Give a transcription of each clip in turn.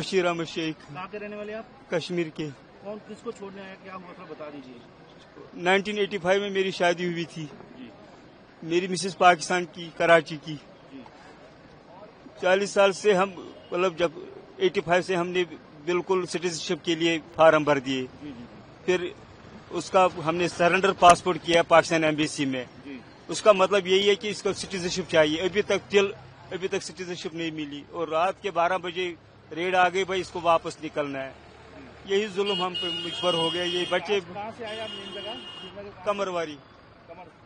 बशीर अहमद शेख। कहाँ के रहने वाले आप? कश्मीर के। कौन किसको छोड़ने आया, क्या हुआ था बता दीजिए। 1985 में मेरी शादी हुई थी जी। मेरी मिसेस पाकिस्तान की, कराची की। 40 साल से हम मतलब जब 85 से हमने बिल्कुल सिटीजनशिप के लिए फार्म भर दिए। फिर उसका हमने सरेंडर पासपोर्ट किया पाकिस्तान एम्बेसी में। उसका मतलब यही है कि इसको सिटीजनशिप चाहिए। अभी तक सिटीजनशिप नहीं मिली और रात के 12 बजे रेड आ गई, भाई इसको वापस निकलना है। यही जुल्म हम पे मुझ पर हो गया। ये बच्चे कहाँ से आए आप? मेन जगह कमरवारी।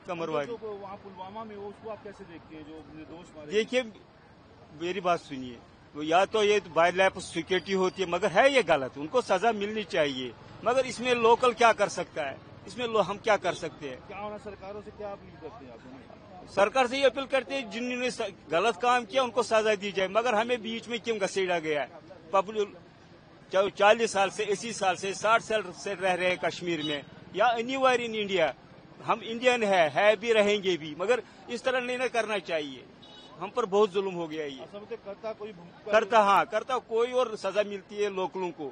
वहाँ पुलवामा में उसको आप कैसे देखते हैं जो निर्दोष मारे? देखिए मेरी बात सुनिए, या तो ये बाय लैप सिक्योरिटी होती है, मगर है ये गलत, उनको सजा मिलनी चाहिए। मगर इसमें लोकल क्या कर सकता है? इसमें हम क्या कर सकते हैं? क्या होना, सरकारों से क्या अपील करते हैं आप? सरकार से ये अपील करते हैं जिन्होंने गलत काम किया उनको सजा दी जाए, मगर हमें बीच में क्यों घसीटा गया है? पब्लिक 40 साल से 80 साल से 60 साल से रह रहे हैं कश्मीर में, या एनीवेयर इन इंडिया। हम इंडियन है भी रहेंगे भी, मगर इस तरह नहीं करना चाहिए। हम पर बहुत जुल्म हो गया ये। करता कोई और सजा मिलती है लोकलों को।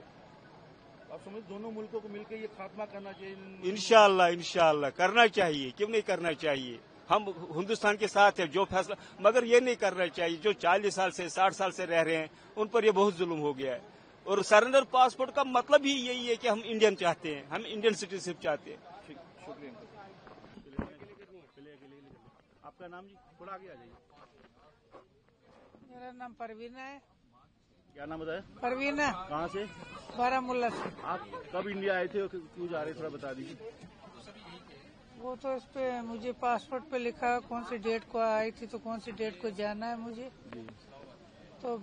आप समझ दोनों मुल्कों को मिलकर ये खात्मा करना चाहिए। इंशाअल्लाह करना चाहिए, क्यों नहीं करना चाहिए। हम हिंदुस्तान के साथ है जो फैसला, मगर ये नहीं करना चाहिए। जो 40 साल से 60 साल से रह रहे हैं उन पर ये बहुत जुल्म हो गया है। और सरेंडर पासपोर्ट का मतलब ही यही है कि हम इंडियन चाहते हैं, हम इंडियन सिटीजनशिप चाहते हैं। शुक्रिया। आपका नाम जी? थोड़ा आगे आ जाइए। मेरा नाम परवीना है। क्या नाम बताया? परवीना। कहाँ से? बारामूला से। आप कब इंडिया आए थे और क्यों जा रहे थे, थोड़ा बता दीजिए। वो तो इस पे मुझे पासपोर्ट पे लिखा कौन सी डेट को आई थी, तो कौन सी डेट को जाना है मुझे। तो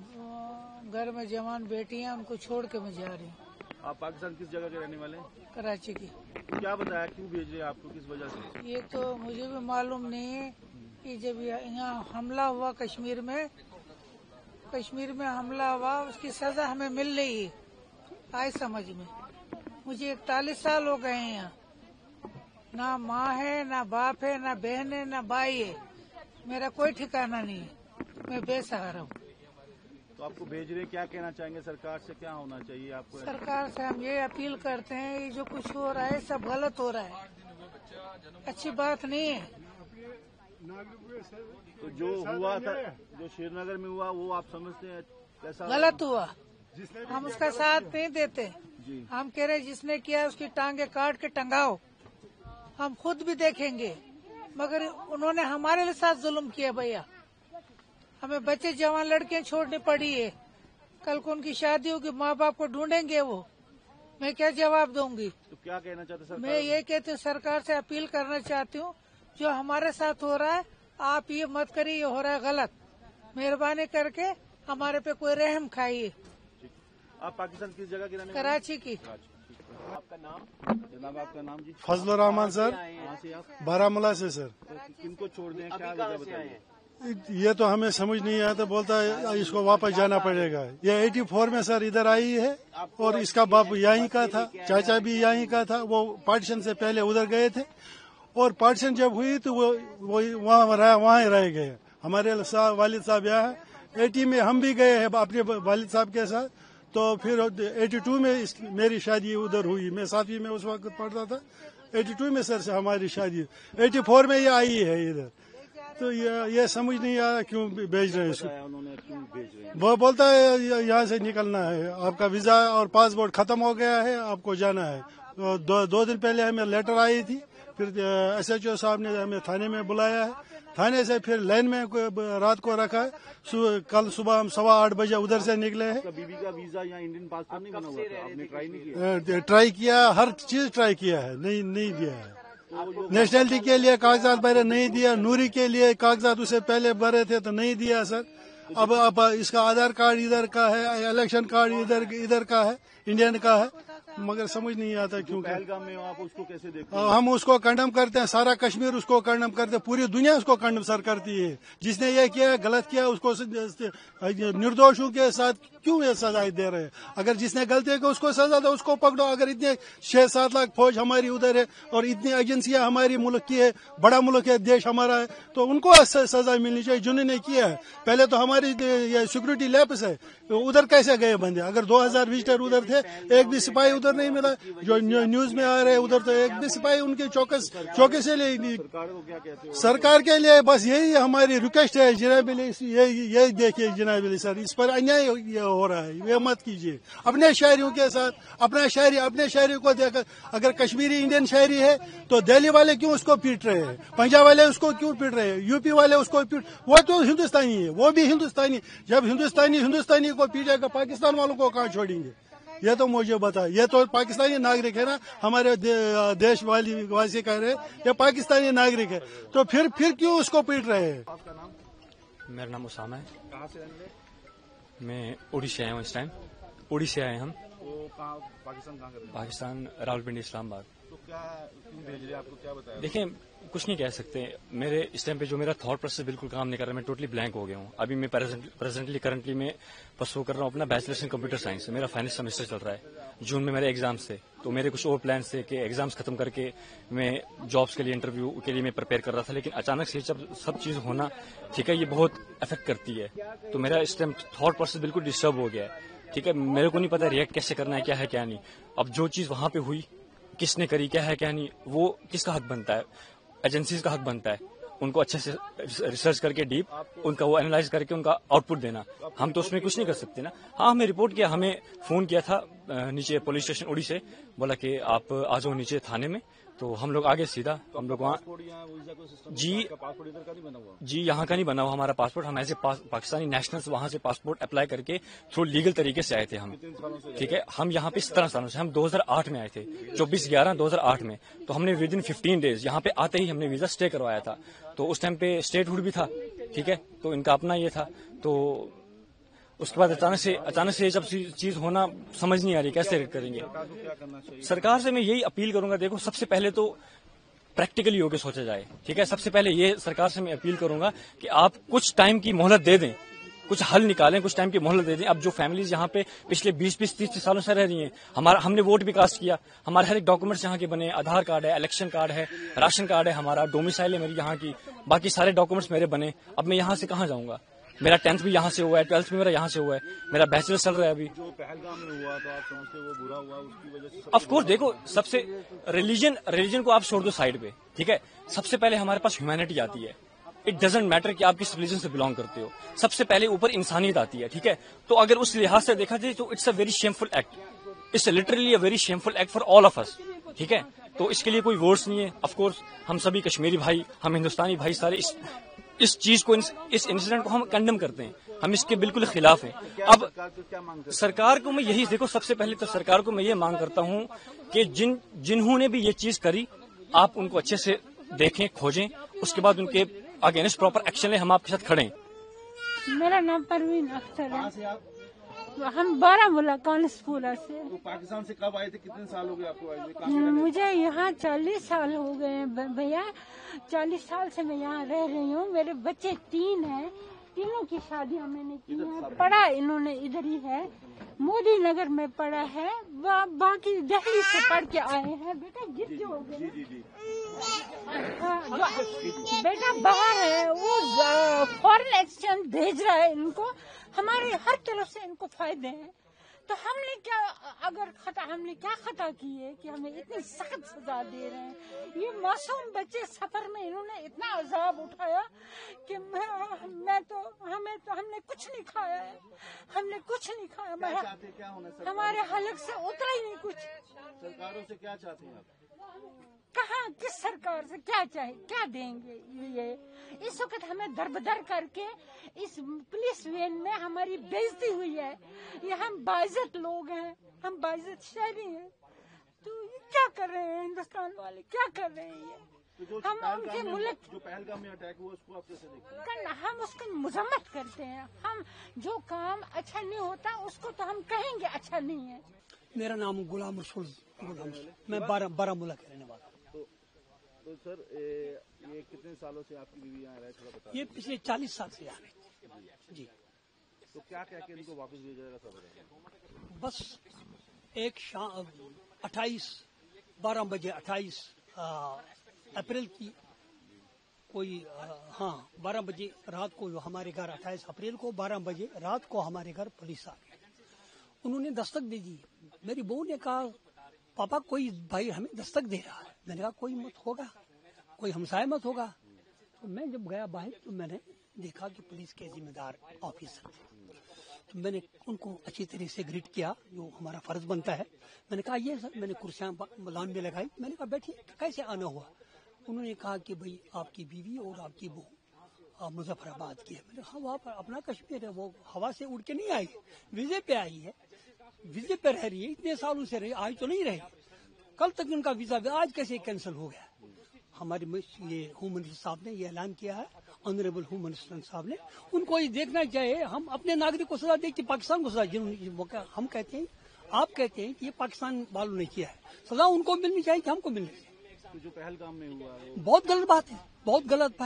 घर में जवान बेटी हैं, उनको छोड़ के मैं जा रही हूँ। आप पाकिस्तान किस जगह के रहने वाले हैं? कराची की। क्या बताया, क्यों भेज रहे हैं आपको, किस वजह से? ये तो मुझे भी मालूम नहीं है कि जब यहाँ हमला हुआ कश्मीर में हमला हुआ, उसकी सजा हमें मिल रही है। आए समझ में, मुझे 41 साल हो गए हैं यहाँ। ना माँ है, ना बाप है, ना बहन है, ना भाई है। मेरा कोई ठिकाना नहीं है, मैं बेसहारा हूँ। तो आपको भेज रहे हैं, क्या कहना चाहेंगे सरकार से, क्या होना चाहिए आपको? सरकार से हम ये अपील करते हैं, ये जो कुछ हो रहा है सब गलत हो रहा है, अच्छी बात नहीं है। तो जो हुआ था, जो श्रीनगर में हुआ, वो आप समझते हैं कैसा? गलत हुआ, हम उसका साथ नहीं देते। हम कह रहे जिसने किया उसकी टांगे काट के टंगाओ, हम खुद भी देखेंगे। मगर उन्होंने हमारे साथ जुल्म किया भैया। हमें बच्चे जवान लड़कियां छोड़नी पड़ी है। कल को उनकी शादी होगी, माँ बाप को ढूंढेंगे वो, मैं क्या जवाब दूंगी? तो क्या कहना चाहते सरकार? मैं ये कहती हूँ, सरकार से अपील करना चाहती हूँ, जो हमारे साथ हो रहा है आप ये मत करिए, ये हो रहा है गलत। मेहरबानी करके हमारे पे कोई रहम खाइए। आप पाकिस्तान किस जगह की रहने वाले? कराची की। आपका नाम? जनाब आपका नाम जी? फजलुर रहमान सर। कहाँ से आप? बारामूला से सर। तो किनको छोड़ दें, क्या वजह बताइए? ये तो हमें समझ नहीं आया, तो बोलता है इसको वापस जाना पड़ेगा। ये 84 में सर इधर आई है और इसका बाप यहीं का था, चाचा भी यहीं का था। वो पार्टीशन से पहले उधर गए थे और पार्टीशन जब हुई तो वो वहाँ ही रह गए। हमारे वालिद साहब यहाँ 80 में हम भी गए हैं अपने वालिद साहब के साथ। तो फिर 82 में मेरी शादी उधर हुई। मैं 7वीं में उस वक्त पढ़ता था। 82 में सर से हमारी शादी, 84 में ये आई है इधर। तो ये समझ नहीं आया क्यों भेज रहे हैं इसको। उन्होंने क्यों भेज रहे हैं? वो बोलता है यहाँ से निकलना है, आपका वीजा और पासपोर्ट खत्म हो गया है, आपको जाना है। तो 2 दिन पहले हमें लेटर आई थी, फिर SHO साहब ने हमें थाने में बुलाया है। थाने से फिर लाइन में रात को रखा है। कल सुबह हम 8:15 बजे उधर से निकले हैं। बीबी का वीजा या इंडियन पासपोर्ट नहीं बना हुआ था, आपने ट्राई नहीं किया? ट्राई किया, हर चीज ट्राई किया है, नहीं दिया है। नेशनलिटी के लिए कागजात भरे, नहीं दिया। नूरी के लिए कागजात उससे पहले भरे थे तो नहीं दिया सर। अब इसका आधार कार्ड इधर का है, इलेक्शन कार्ड इधर का है, इंडियन का है, मगर समझ नहीं आता क्यों। पहलगाम में आप उसको कैसे देखते हैं? हम उसको कंडम करते हैं, सारा कश्मीर उसको कंडम करते हैं, पूरी दुनिया उसको कंडम सर करती है। जिसने ये किया गलत किया, उसको निर्दोषों के साथ क्यों ये सजाएं दे रहे हैं? अगर जिसने गलती की उसको सजा दो, उसको पकड़ो। अगर इतने 6-7 लाख फौज हमारी उधर है और इतनी एजेंसियां हमारी मुल्क की है, बड़ा मुल्क है, देश हमारा है, तो उनको सजा मिलनी चाहिए जिन्होंने किया है। पहले तो हमारी ये सिक्योरिटी लैप्स है, उधर कैसे गए बंदे? अगर 2000 विजिटर उधर थे, एक भी सिपाही उधर नहीं मिला। जो न्यूज में आ रहे हैं उधर तो एक भी सिपाही उनके चौके से ले। सरकार के लिए बस यही हमारी रिक्वेस्ट है जनाब अली, यही देखिए जनाब अली सर, इस पर अन्याय हो रहा है, ये मत कीजिए। अपने शहरियों के साथ अपने शहरी को देखकर, अगर कश्मीरी इंडियन शहरी है तो दिल्ली वाले क्यों उसको पीट रहे हैं, पंजाब वाले उसको क्यों पीट रहे हैं, यूपी वाले उसको वो तो हिंदुस्तानी है, वो भी हिंदुस्तानी। जब हिंदुस्तानी को पीटेगा, पाकिस्तान वालों को कहाँ छोड़ेंगे? ये तो मुझे बता, ये तो पाकिस्तानी नागरिक है ना, हमारे देश वासी कह रहे हैं ये पाकिस्तानी नागरिक है, तो फिर क्यों उसको पीट रहे हैं? मेरा नाम उसामा है। कहाँ से रहने? मैं उड़ीसा आया हूँ इस टाइम। उड़ीसा आए हम। तो कहाँ पाकिस्तान कहाँ कर रहे हैं? पाकिस्तान रावलपिंडी इस्लामाबाद। तो क्या क्यों भेज रहे हैं, आपको क्या बताया? देखिए कुछ नहीं कह सकते। मेरे इस टाइम पे जो मेरा थॉट प्रोसेस बिल्कुल काम नहीं कर रहा, मैं टोटली ब्लैंक हो गया हूँ। अभी मैं करंटली मैं परसू कर रहा हूँ अपना बैचलर्स इन कंप्यूटर साइंस। मेरा फाइनल सेमेस्टर चल रहा है। जून में मेरे एग्जाम्स थे, तो मेरे कुछ और प्लान्स थे कि एग्जाम्स खत्म करके मैं जॉब्स के लिए, इंटरव्यू के लिए मैं प्रिपेयर कर रहा था। लेकिन अचानक से जब सब चीज होना, ठीक है, ये बहुत अफेक्ट करती है। तो मेरा इस टाइम थॉट प्रोसेस बिल्कुल डिस्टर्ब हो गया है। ठीक है, मेरे को नहीं पता रिएक्ट कैसे करना है, क्या है क्या नहीं। अब जो चीज वहां पे हुई, किसने करी, क्या है क्या नहीं, वो किसका हक बनता है? एजेंसीज का हक बनता है उनको अच्छे से रिसर्च करके डीप उनका वो एनालाइज करके उनका आउटपुट देना। हम तो उसमें कुछ नहीं कर सकते ना। हाँ, हमें रिपोर्ट किया, हमें फोन किया था नीचे पुलिस स्टेशन उड़ी से, बोला कि आप आ जाओ नीचे थाने में। तो हम लोग आगे सीधा हम लोग वहाँ जी यहाँ का नहीं बना हुआ हमारा पासपोर्ट। हम एज ए पाकिस्तानी नेशनल्स वहाँ से पासपोर्ट अप्लाई करके थ्रू लीगल तरीके से आए थे हम। ठीक है, हम यहाँ पे 17 सालों से, हम 2008 में आए थे, 24/11/2008 में। तो हमने विद इन 15 डेज यहाँ पे आते ही हमने वीजा स्टे करवाया था। तो उस टाइम पे स्टेटहुड भी था, ठीक है, तो इनका अपना ये था। तो उसके बाद अचानक से जब चीज होना समझ नहीं आ रही कैसे करेंगे। सरकार से मैं यही अपील करूंगा, देखो सबसे पहले तो प्रैक्टिकली होकर सोचा जाए। ठीक है, सबसे पहले ये सरकार से मैं अपील करूंगा कि आप कुछ टाइम की मोहलत दे दें, कुछ हल निकालें, कुछ टाइम की मोहलत दे दें। अब जो फैमिलीज यहाँ पे पिछले 20-30 सालों से रह रही हैं, हमने वोट भी कास्ट किया, हमारे हर एक डॉक्यूमेंट्स यहाँ के बने, आधार कार्ड है, इलेक्शन कार्ड है, राशन कार्ड है, हमारा डोमिसाइल है मेरी यहाँ की, बाकी सारे डॉक्यूमेंट्स मेरे बने। अब मैं यहाँ से कहाँ जाऊंगा? मेरा 10th भी यहाँ से हुआ है, 12th भी मेरा यहाँ से हुआ है, मेरा बैचलर चल रहा है अभी। जो पहलगाम में हुआ तो आप समझते वो बुरा हुआ, उसकी वजह से? ऑफ कोर्स, देखो सबसे रिलीजन को आप छोड़ दो साइड पे, ठीक है, सबसे पहले हमारे पास ह्यूमैनिटी आती है। इट डजंट मैटर कि आप किस रिलीजन से बिलोंग करते हो, सबसे पहले ऊपर इंसानियत आती है। ठीक है, तो अगर उस लिहाज से देखा जाए तो it's a very shameful act, it's literally a very shameful act for all of us. ठीक है, तो इसके लिए कोई वर्ड्स नहीं है। ऑफ कोर्स हम सभी कश्मीरी भाई, हम हिंदुस्तानी भाई सारे इस चीज को, इस इंसिडेंट को हम कंडेम करते हैं, हम इसके बिल्कुल खिलाफ हैं। अब सरकार को मैं यही, देखो सबसे पहले तो सरकार को मैं ये मांग करता हूं कि जिन्होंने भी ये चीज करी, आप उनको अच्छे से देखें, खोजें, उसके बाद उनके अगेंस्ट प्रॉपर एक्शन लें। हम आपके साथ खड़े हैं। मेरा नाम परवीन अख्तर है, हम बारामूला कानसपुरा से। तो पाकिस्तान से कब आए थे, कितने साल हो गए आपको आए हुए? मुझे यहाँ 40 साल हो गए हैं भैया, 40 साल से मैं यहाँ रह रही हूँ। मेरे बच्चे 3 हैं, तीनों की शादियाँ मैंने की है। पढ़ा इन्होंने इधर ही है, मोदी नगर में पढ़ा है, बाकी दिल्ली से पढ़ के आए हैं। बेटा गिर जो हो गए, बेटा बाहर है, वो फॉरेन एक्सचेंज भेज रहा है इनको, हमारे हर तरफ से इनको फायदे हैं। तो हमने क्या खता की है कि हमें इतनी सख्त सजा दे रहे हैं? ये मासूम बच्चे सफर में इन्होंने इतना अजाब उठाया कि हमने कुछ नहीं खाया है, हमने कुछ नहीं खाया। क्या होना हमारे हलक से उतरा ही नहीं कुछ। सरकारों से क्या चाहते हैं आप? कहाँ, किस सरकार से क्या चाहे, क्या देंगे? ये इस वक्त हमें दरबदर करके इस पुलिस वैन में हमारी बेइज्जती हुई है। ये हम बाइज्जत लोग हैं, हम बाइज्जत शहरी हैं, तो ये क्या कर रहे हैं हिंदुस्तान वाले, क्या कर रहे हैं ये? तो हम उनके मुल्क जो पहलगाम में अटैक हुआ उसको आप कैसे देखते हैं? हम उसकी मजम्मत करते हैं। हम जो काम अच्छा नहीं होता उसको तो हम कहेंगे अच्छा नहीं है। मेरा नाम गुलाम रसूल, मैं बारामूला का रहने वाला। तो सर ये कितने सालों से आपकी बीवी यहाँ रहे, थोड़ा बताइए। ये पिछले 40 साल से यहाँ है जी। तो क्या कह के इनको वापस भेजा जाएगा सब? बस एक शाम 12 बजे 28 अप्रैल की कोई 12 बजे रात को हमारे घर 28 अप्रैल को 12 बजे रात को हमारे घर पुलिस आ गई। उन्होंने दस्तक दे दी। मेरी बहू ने कहा पापा कोई भाई हमें दस्तक दे रहा है। मैंने कहा कोई मत होगा, कोई हमसाया मत होगा। तो मैं जब गया बाहर तो मैंने देखा कि पुलिस के जिम्मेदार ऑफिसर थे। तो मैंने उनको अच्छी तरह से ग्रीट किया, जो हमारा फर्ज बनता है। मैंने कहा ये सर, मैंने कुर्सियां लाइन में लगाई। मैंने कहा बैठिए, कैसे आना हुआ? उन्होंने कहा कि भाई आपकी बीवी और आपकी बहू मुजफ्फराबाद की है। मैंने कहा वहाँ पर अपना कश्मीर है, वो हवा से उड़ के नहीं आई, वीजे पे आई है, वीजे पे रह रही है, इतने सालों से रही, आज तो नहीं रही। कल तक उनका वीजा आज कैसे कैंसिल हो गया? हमारे ये होम मिनिस्टर साहब ने ये ऐलान किया है, ऑनरेबल होम मिनिस्टर साहब ने। उनको ये देखना चाहिए, हम अपने नागरिक को सजा देते पाकिस्तान को सजा। जिन्होंने हम कहते हैं, आप कहते हैं कि ये पाकिस्तान वालों ने किया है, सजा उनको मिलनी चाहिए कि हमको मिलनी चाहिए। तो जो पहलगाम में हुआ है बहुत गलत बात है, बहुत गलत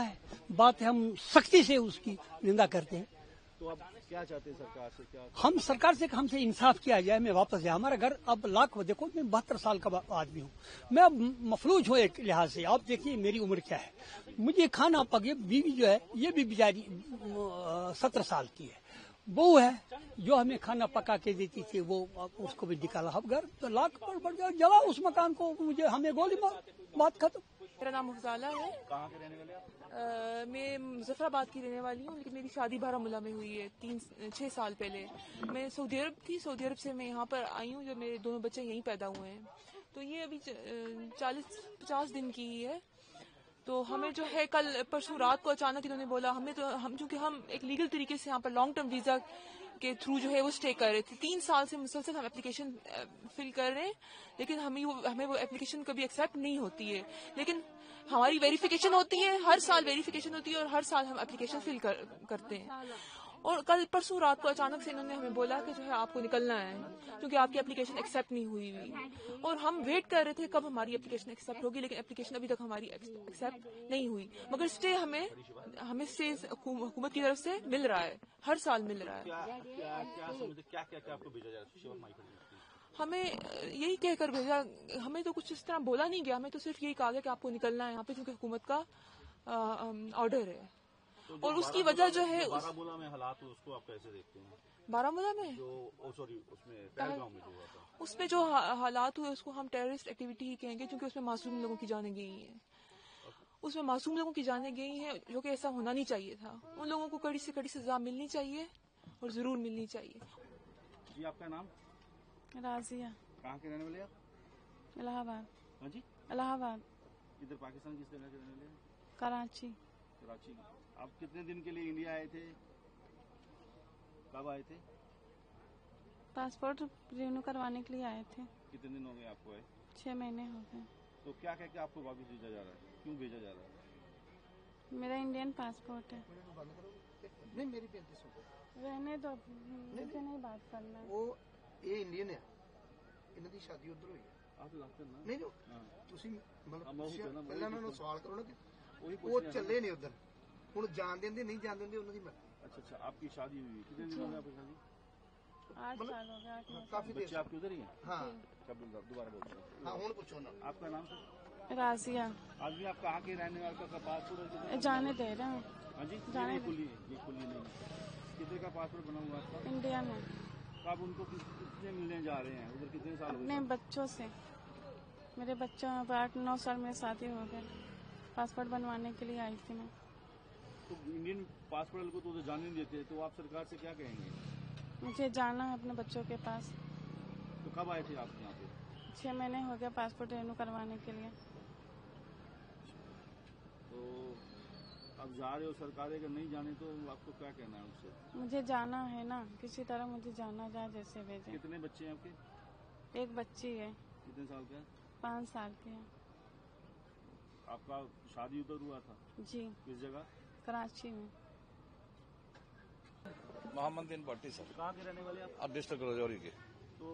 बात है। हम सख्ती से उसकी निंदा करते हैं। तो आप क्या चाहते हैं सरकार से? क्या हम सरकार से हमसे इंसाफ किया जाए, मैं वापस जाए। हमारा घर अब लाख, देखो मैं 72 साल का आदमी हूँ, मैं अब मफलूज हूँ एक लिहाज से। आप देखिए मेरी उम्र क्या है, मुझे खाना पके। बीवी जो है ये भी बेचारी 17 साल की है। बहू है जो हमें खाना पका के देती थी, वो उसको भी निकाला। अब घर तो लाख पर बढ़ गया, जला उस मकान को, मुझे हमें गोली मार, बात खत्म। मेरा नाम मुफजाला है। कहाँ के रहने वाले आप? मैं मुजफ्फराबाद की रहने वाली हूँ, लेकिन मेरी शादी बारामूला में हुई है 6 साल पहले। मैं सऊदी अरब थी, सऊदी अरब से मैं यहाँ पर आई हूँ जब मेरे दोनों बच्चे यहीं पैदा हुए हैं। तो ये अभी 40-50 दिन की ही है। तो हमें जो है कल परसों रात को अचानक इन्होंने बोला, चूंकि हम एक लीगल तरीके से यहाँ पर लॉन्ग टर्म वीजा के थ्रू जो है वो स्टे कर रहे थे। 3 साल से मुसलसल हम एप्लीकेशन फिल कर रहे हैं, लेकिन हमें वो एप्लीकेशन कभी एक्सेप्ट नहीं होती है। लेकिन हमारी वेरिफिकेशन होती है, हर साल वेरिफिकेशन होती है और हर साल हम एप्लीकेशन फिल करते हैं। और कल परसों रात को अचानक से इन्होंने हमें बोला कि जो है आपको निकलना है, क्योंकि आपकी एप्लीकेशन एक्सेप्ट नहीं हुई। और हम वेट कर रहे थे कब हमारी एप्लीकेशन एक्सेप्ट होगी, लेकिन एप्लीकेशन अभी तक हमारी एक्सेप्ट नहीं हुई। मगर स्टे हमें स्टे हुकूमत की तरफ से मिल रहा है, हर साल मिल रहा है। क्या आपको भेजा जा रहा है? हमें यही कहकर भेजा, हमें तो कुछ इस तरह बोला नहीं गया, हमें तो सिर्फ यही कहा गया कि आपको निकलना है यहाँ पे, क्योंकि हुकूमत का ऑर्डर है। तो और उसकी वजह जो है बारामूला में हालात, उसको आप कैसे देखते हैं? बारामूला में उसमें पहलगाम में जो हुआ था, उसमें जो हालात हुए उसको हम टेररिस्ट एक्टिविटी ही कहेंगे, क्योंकि उसमें मासूम लोगों की जानें गई हैं। उसमें मासूम लोगों की जानें गई हैं, जो कि ऐसा होना नहीं चाहिए था। उन लोगों को कड़ी से कड़ी सजा मिलनी चाहिए और जरूर मिलनी चाहिए। जी आपका नाम? राजिया। कहाँ के रहने वाले आप? इलाहाबाद। हाँ जी, इलाहाबाद। इधर पाकिस्तान किस जगह के रहने वाले? कराची। कराची। आप कितने दिन के लिए इंडिया आए थे? कब आए थे? पासपोर्ट रिन्यू करवाने के लिए आए थे। कितने दिन हो गए आपको आए? 6 महीने हो गए। तो क्या कह के आपको वापस भेजा जा रहा है? क्यों भेजा जा रहा है? मेरा इंडियन पासपोर्ट है। नहीं मेरी बेनती सुनो, रहने दो, मुझे नहीं बात करना। वो ये इंडियन है, इन्हों की शादी उधर हुई है। आप लगते ना नहीं ਤੁਸੀਂ ਮਤਲਬ ਪਹਿਲਾਂ ਉਹਨਾਂ ਨੂੰ ਸਵਾਲ ਕਰੋ ਨਾ ਕਿ ਉਹ ਚੱਲੇ ਨੇ ਉਧਰ, ਹੁਣ ਜਾਣ ਦਿੰਦੇ ਨਹੀਂ ਜਾਣ ਦਿੰਦੇ ਉਹਨਾਂ ਦੀ ਮਰਜ਼ੀ। अच्छा, आपकी शादी हुई कितने दिन हो गए आपकी शादी? 8 साल हो गया। काफी देर बच्चे आपके उधर ही हैं? हाँ दोबारा बोलते हैं। हाँ हूँ पूछो ना आपका नाम सर? राजिया। आदमी आप कहाँ के रहने वाले का पासपोर्ट जाने दे रहे हैं। हाँ जी, जाने खुली नहीं। कितने का पासपोर्ट बना हुआ आपका? इंडिया में। आप उनको कितने मिलने जा रहे हैं उधर? कितने साल? अपने बच्चों से, मेरे बच्चों 8-9 साल में शादी हो गए। पासपोर्ट बनवाने के लिए आई थी मैं। तो इंडियन पासपोर्ट को तो उधर जाने नहीं देते, तो आप सरकार से क्या कहेंगे? मुझे जाना है अपने बच्चों के पास। तो कब आए थे आप यहाँ पे? 6 महीने हो गया पासपोर्ट रिन्यू करवाने के लिए। तो अब जा रहे हो, सरकार अगर नहीं जाने तो आपको क्या कहना है उससे? मुझे जाना है ना, किसी तरह मुझे जाना जाए, जैसे भेजे। कितने बच्चे हैं आपके? एक बच्ची है। कितने साल का है? 5 साल की है। आपका शादी उधर हुआ था? जी। किस जगह? कराची में। मोहम्मद बिन भट्टी सर। कहाँ के रहने वाले आप? अब डिस्ट्रिक्ट रजौरी के। तो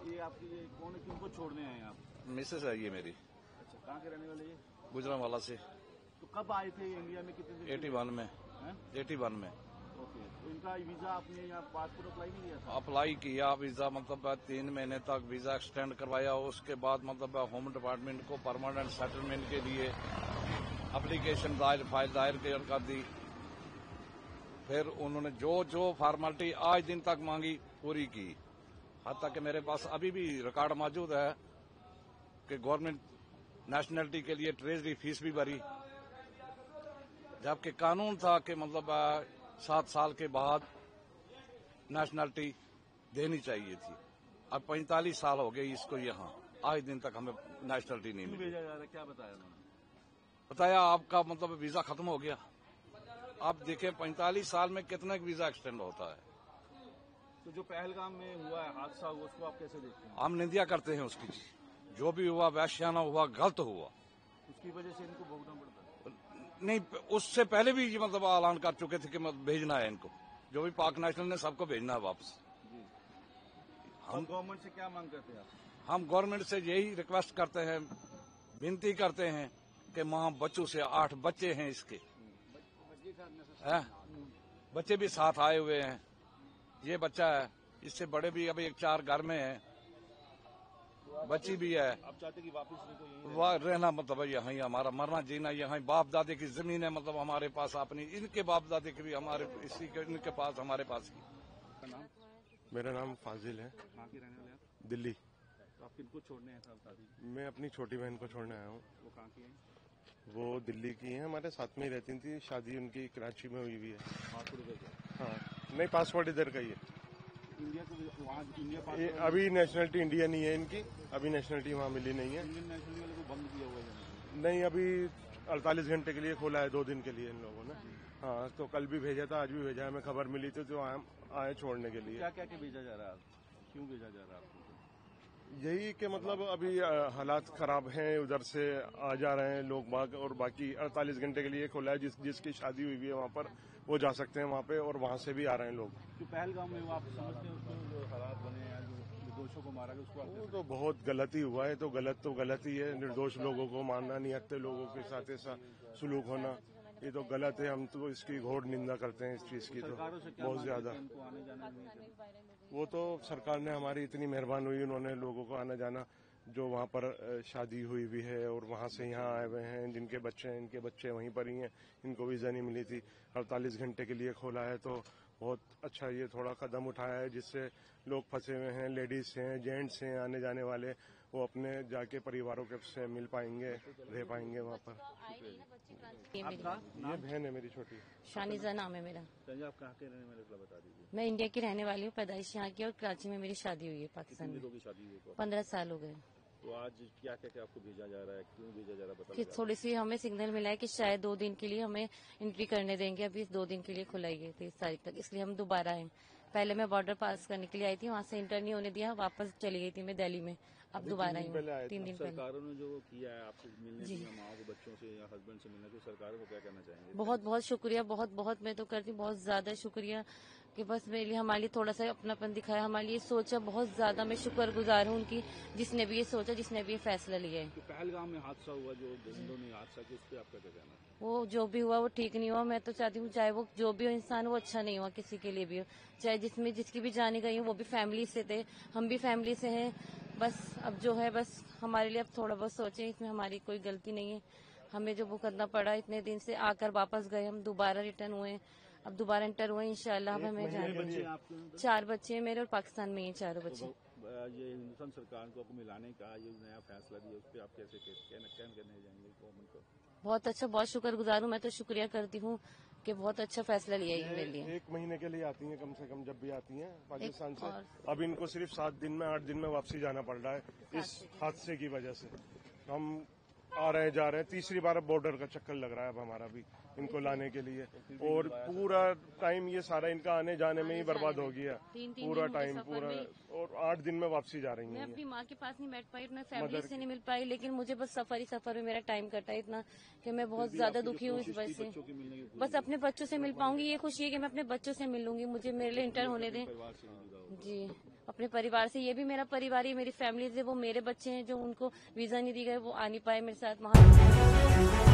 ये आपकी कौन है, किनको छोड़ने आए हैं आप? मिसेस है ये मेरी। अच्छा, कहाँ के रहने वाले ये? गुजरांवाला से। तो कब आए थे इंडिया में? कितने दिन? 81 में। 81 में। तो ओके, तो इनका वीजा आपने यहाँ पासपोर्ट अप्लाई नहीं किया था? अप्लाई किया वीजा, मतलब 3 महीने तक वीजा एक्सटेंड करवाया। उसके बाद मतलब होम डिपार्टमेंट को परमानेंट सेटलमेंट के लिए एप्लीकेशन फाइल दायर कर दी। फिर उन्होंने जो फॉर्मेलिटी आज दिन तक मांगी पूरी की। हद तक कि मेरे पास अभी भी रिकॉर्ड मौजूद है कि गवर्नमेंट नेशनलिटी के लिए ट्रेजरी फीस भी भरी, जबकि कानून था कि मतलब 7 साल के बाद नेशनलिटी देनी चाहिए थी। अब 45 साल हो गए इसको, यहाँ आज दिन तक हमें नेशनलिटी नहीं मिली। भेजा जा रहा है, क्या बताया उन्होंने? बताया आपका मतलब वीजा खत्म हो गया। आप देखें 45 साल में कितना वीजा एक्सटेंड होता है। तो जो पहलगाम में हुआ है हादसा हुआ, उसको आप कैसे देखते हैं? हम निंदा करते हैं उसकी। जो भी हुआ वैश्याना हुआ, गलत हुआ। उसकी वजह से इनको भुगतना पड़ता है? नहीं, उससे पहले भी मतलब ऐलान कर चुके थे कि मतलब भेजना है इनको। जो भी पाक नेशनल ने सबको भेजना है वापस। हम गवर्नमेंट से क्या मांग करते हैं? हम गवर्नमेंट से यही रिक्वेस्ट करते हैं, विनती करते हैं कि मां बच्चों से 8 बच्चे हैं इसके, बच्चे भी साथ आए हुए हैं। ये बच्चा है, इससे बड़े भी अभी 4 घर में है, बच्ची भी है। आप चाहते कि वापस रहना मतलब यहाँ ही हमारा मरना जीना यहाँ। बाप दादे की जमीन है, मतलब हमारे पास अपनी, इनके बाप दादे की भी हमारे इनके पास हमारे पास की। मेरा नाम फाजिल है। कहाँ के रहने वाले आप? दिल्ली। तो आप किनको छोड़ने हैं साथ? मैं अपनी छोटी बहन को छोड़ने आया हूँ। वो कहाँ की है? वो दिल्ली की है, हमारे साथ में ही रहती थी। शादी उनकी कराची में हुई हुई है। हाँ, नहीं पासपोर्ट इधर का ही है। इंडिया को वहाँ इंडिया अभी नेशनलिटी इंडियन ही है इनकी, अभी नेशनलिटी वहाँ मिली नहीं है। इंडियन नेशनलिटी वाले को बंद किया हुआ है? नहीं, अभी 48 घंटे के लिए खोला है, 2 दिन के लिए इन लोगों ने। हाँ, तो कल भी भेजा था, आज भी भेजा है। हमें खबर मिली थी तो आए छोड़ने के लिए। क्या क्या भेजा जा रहा है? क्यों भेजा जा रहा है आपको? यही कि मतलब अभी हालात खराब हैं, उधर से आ जा रहे हैं लोग बाग, और बाकी 48 घंटे के लिए खोला है। जिसकी शादी हुई है वहाँ पर वो जा सकते हैं वहाँ पे, और वहाँ से भी आ रहे हैं लोग। जो पहलगाम में वो आप समझते हैं उसको जो हालात बने हैं, जो निर्दोषों को मारा गया, उसको वो तो बहुत गलत ही हुआ है। तो गलत ही है। निर्दोष लोगों को मारना, निहत्थे लोगों के साथ ऐसा सुलूक होना, ये तो गलत है। हम तो इसकी घोर निंदा करते हैं इस चीज की, तो बहुत ज्यादा। वो तो सरकार ने हमारी इतनी मेहरबान हुई, उन्होंने लोगों को आना जाना, जो वहाँ पर शादी हुई भी है और वहाँ से यहाँ आए हुए हैं, जिनके बच्चे हैं, इनके बच्चे वहीं पर ही हैं, इनको वीजा नहीं मिली थी। 48 घंटे के लिए खोला है, तो बहुत अच्छा ये थोड़ा कदम उठाया है, जिससे लोग फंसे हुए हैं, लेडीज हैं, जेंट्स हैं, आने जाने वाले, वो अपने जाके परिवारों के से मिल पाएंगे, रह पाएंगे वहाँ पर। ये बहन है मेरी छोटी, शानिजा नाम है मेरा। आप कहाँ के रहने वाले, बता दीजिए। मैं इंडिया की रहने वाली हूँ, पैदाइश यहाँ की, और कराची में मेरी शादी हुई है पाकिस्तान में। 15 साल हो गए। तो आज क्या क्या आपको भेजा जा रहा है, क्यों भेजा जा रहा है, कि थोड़ी सी हमें सिग्नल मिला है कि शायद 2 दिन के लिए हमें एंट्री करने देंगे। अभी 2 दिन के लिए खुलाई है 23 तारीख तक, इसलिए हम दोबारा आए। पहले मैं बॉर्डर पास करने के लिए आई थी, वहाँ से इंटर नहीं होने दिया, वापस चली गई थी मैं दिल्ली में। अब दोबारा आई हूँ 3 दिन पहले। सरकारों ने जो किया है आपसे मिलने की, माँ को बच्चों से या हस्बैंड से मिलने की, सरकार को क्या कहना चाहेंगे? बहुत बहुत शुक्रिया, बहुत मैं तो करती बहुत ज्यादा शुक्रिया कि बस मेरे लिए, हमारे लिए थोड़ा सा अपनापन दिखाया, हमारे लिए सोचा। बहुत ज्यादा मैं शुक्रगुजार हूँ उनकी, जिसने भी ये सोचा, जिसने भी ये फैसला लिया है। तो पहलगाम में हादसा हुआ, जो ने हादसा किया, उस पर आपका क्या कहना है? वो जो भी हुआ वो ठीक नहीं हुआ। मैं तो चाहती हूँ चाहे वो जो भी हो इंसान, वो अच्छा नहीं हुआ किसी के लिए भी हो, चाहे जिसकी भी जाने गई हो, वो भी फैमिली से थे, हम भी फैमिली से हैं। बस अब जो है, बस हमारे लिए अब थोड़ा बहुत सोचें, इसमें हमारी कोई गलती नहीं है। हमें जो भुगतना पड़ा, इतने दिन से आकर वापस गए, हम दोबारा रिटर्न हुए, अब दोबारा इंटर हुए इंशाल्लाह। अब हमें जाना। 4 बच्चे हैं मेरे, और पाकिस्तान में ही 4 बच्चे। ये हिंदुस्तान सरकार को आपको मिलाने का ये नया फैसला दिया, उस पर आप कैसे कहने जाएंगे गवर्नमेंट को? बहुत अच्छा, बहुत शुक्रगुजार हूँ। मैं तो शुक्रिया करती हूँ कि बहुत अच्छा फैसला लिया है मेरे लिए। 1 महीने के लिए आती हैं कम से कम, जब भी आती हैं पाकिस्तान से। अब इनको सिर्फ 7 दिन में, 8 दिन में वापसी जाना पड़ रहा है इस हादसे की वजह से। हम आ रहे हैं, जा रहे हैं, तीसरी बार बॉर्डर का चक्कर लग रहा है अब हमारा भी इनको लाने के लिए, और पूरा टाइम ये सारा इनका आने जाने में ही बर्बाद हो गया। पूरा टाइम पूरा, और 8 दिन में वापसी जा रही है। मैं अपनी माँ के पास नहीं बैठ पाई, मैं फैमिली से नहीं मिल पाई, लेकिन मुझे बस सफर में मेरा टाइम कटा है इतना कि मैं बहुत ज्यादा दुखी हूँ इस वजह से। बस अपने बच्चों से मिल पाऊंगी, ये खुशी है कि मैं अपने बच्चों से मिल लूंगी। मुझे मेरे लिए इंटर होने दें जी, अपने परिवार से। ये भी मेरा परिवार है, मेरी फैमिली से। वो मेरे बच्चे हैं जो उनको वीजा नहीं दी गए, वो आ नहीं पाए मेरे साथ वहाँ।